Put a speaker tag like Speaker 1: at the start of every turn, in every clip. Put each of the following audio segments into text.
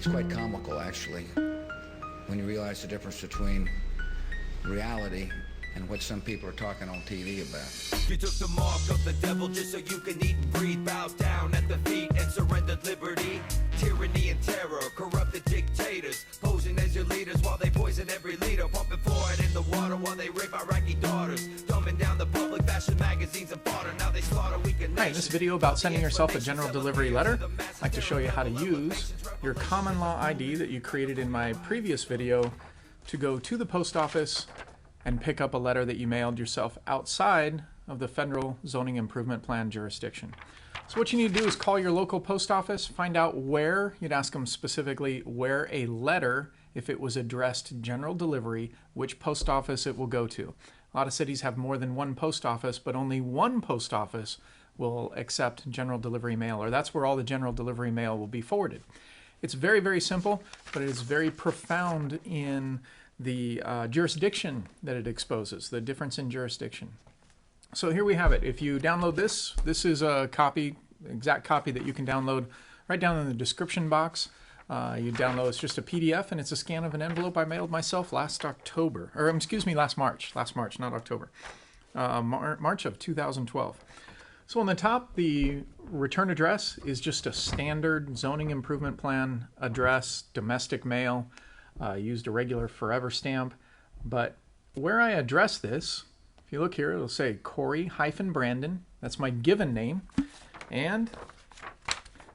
Speaker 1: It's quite comical, actually, when you realize the difference between reality and what some people are talking on TV about.
Speaker 2: You took the mark of the devil just so you can eat and breathe. Bow down at the feet and surrendered liberty. Tyranny and terror, corrupted dictators, posing as your leaders while they poison every leader. Pumping fluoride in the water while they rape Iraqi daughters. Dumbing down the public, fashion magazines and fodder. Now they slaughter weakened nations.
Speaker 3: Hi, in this video about sending yourself a general delivery letter, I'd like to show you how to use your common law ID that you created in my previous video to go to the post office and pick up a letter that you mailed yourself outside of the federal zoning improvement plan jurisdiction. So what you need to do is call your local post office, find out where, you'd ask them specifically where a letter, if it was addressed general delivery, which post office it will go to. A lot of cities have more than one post office, but only one post office will accept general delivery mail, or that's where all the general delivery mail will be forwarded. It's very, very simple, but it is very profound in the jurisdiction that it exposes, the difference in jurisdiction. So here we have it. If you download this, this is a copy, exact copy that you can download right down in the description box. You download, it's just a PDF, and it's a scan of an envelope I mailed myself last October, or excuse me, last March, not October, March of 2012. So on the top, the return address is just a standard zoning improvement plan address, domestic mail, used a regular forever stamp. But where I address this, if you look here, it'll say Corey-Brandon. That's my given name. And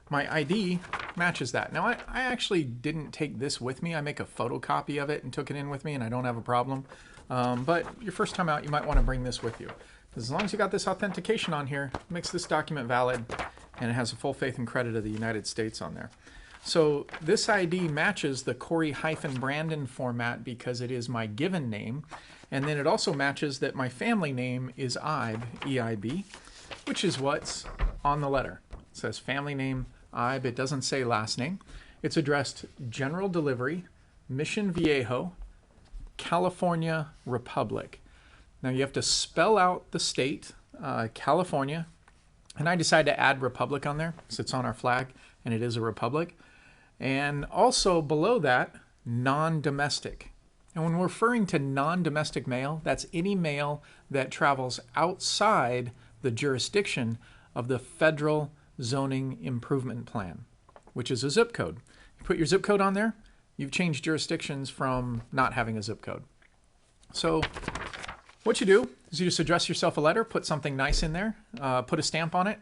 Speaker 3: my ID matches that. Now, I actually didn't take this with me. I make a photocopy of it and took it in with me, and I don't have a problem. But your first time out, you might want to bring this with you. As long as you got this authentication on here, it makes this document valid, and it has a full faith and credit of the United States on there. So this ID matches the Corey-Brandon format because it is my given name, and then it also matches that my family name is Ibe, E-I-B, which is what's on the letter. It says family name, Ibe. It doesn't say last name. It's addressed General Delivery, Mission Viejo, California Republic. Now you have to spell out the state, California, and I decided to add Republic on there because it's on our flag and it is a republic. And also below that, non-domestic. And when we're referring to non-domestic mail, that's any mail that travels outside the jurisdiction of the federal zoning improvement plan, which is a zip code. You put your zip code on there, you've changed jurisdictions from not having a zip code. So what you do is you just address yourself a letter, put something nice in there, put a stamp on it.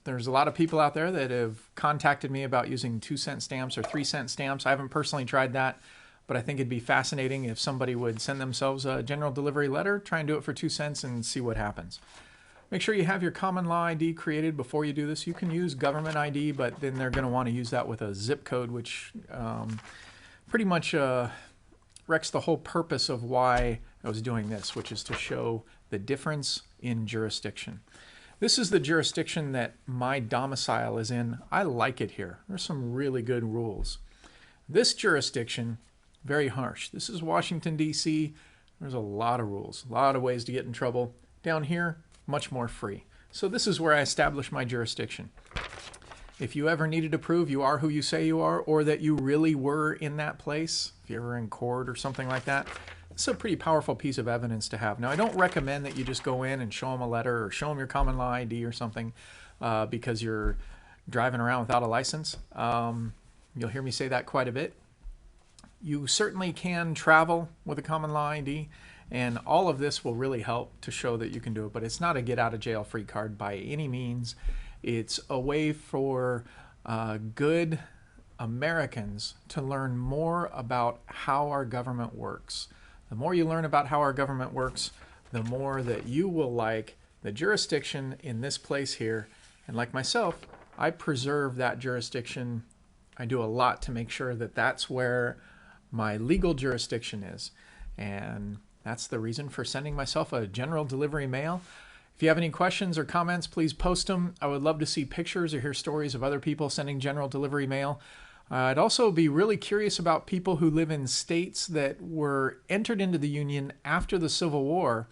Speaker 3: There's a lot of people out there that have contacted me about using 2-cent stamps or 3-cent stamps. I haven't personally tried that, but I think it'd be fascinating if somebody would send themselves a general delivery letter, try and do it for 2 cents and see what happens. Make sure you have your common law ID created before you do this. You can use government ID, but then they're going to want to use that with a zip code, which pretty much wrecks the whole purpose of why I was doing this, which is to show the difference in jurisdiction. This is the jurisdiction that my domicile is in. I like it here. There's some really good rules. This jurisdiction, very harsh. This is Washington, D.C. There's a lot of rules, a lot of ways to get in trouble. Down here, much more free. So this is where I establish my jurisdiction. If you ever needed to prove you are who you say you are, or that you really were in that place, if you're ever in court or something like that, it's a pretty powerful piece of evidence to have. Now, I don't recommend that you just go in and show them a letter or show them your common law ID or something because you're driving around without a license. You'll hear me say that quite a bit. You certainly can travel with a common law ID, and all of this will really help to show that you can do it, but it's not a get out of jail free card by any means. It's a way for good Americans to learn more about how our government works. The more you learn about how our government works, the more that you will like the jurisdiction in this place here. And like myself, I preserve that jurisdiction. I do a lot to make sure that that's where my legal jurisdiction is. And that's the reason for sending myself a general delivery mail. If you have any questions or comments, please post them. I would love to see pictures or hear stories of other people sending general delivery mail. I'd also be really curious about people who live in states that were entered into the Union after the Civil War,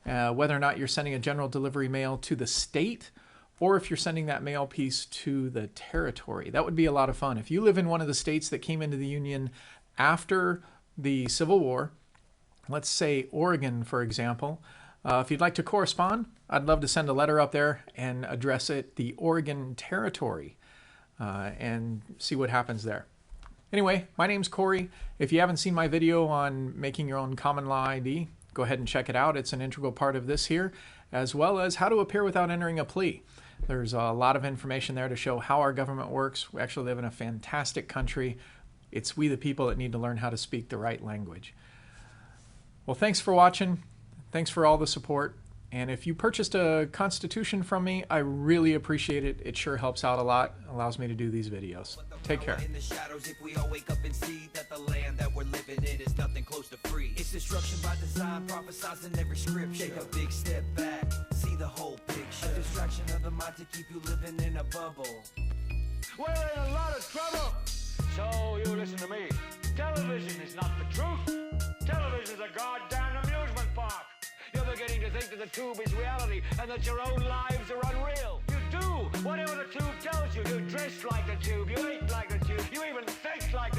Speaker 3: whether or not you're sending a general delivery mail to the state or if you're sending that mail piece to the territory. That would be a lot of fun. If you live in one of the states that came into the Union after the Civil War, let's say Oregon, for example, if you'd like to correspond, I'd love to send a letter up there and address it the Oregon Territory and see what happens there. Anyway, my name's Corey. If you haven't seen my video on making your own common law ID, go ahead and check it out. It's an integral part of this here, as well as how to appear without entering a plea. There's a lot of information there to show how our government works. We actually live in a fantastic country. It's we the people that need to learn how to speak the right language. Well, thanks for watching. Thanks for all the support. And if you purchased a Constitution from me, I really appreciate it. It sure helps out a lot. It allows me to do these videos. Take care.
Speaker 2: In the shadows, if we all wake up and see that the land that we're living in is nothing close to free. It's destruction by design, prophesizing every script. Take a big step back, see the whole picture. A distraction of the mind to keep you living in a bubble.
Speaker 4: We're in a lot of trouble. So you listen to me. Television is not the truth. Television is a goddamn amusement park. You're beginning to think that the tube is reality and that your own lives are unreal. You do whatever the tube tells you. You dress like the tube. You eat like the tube. You even think like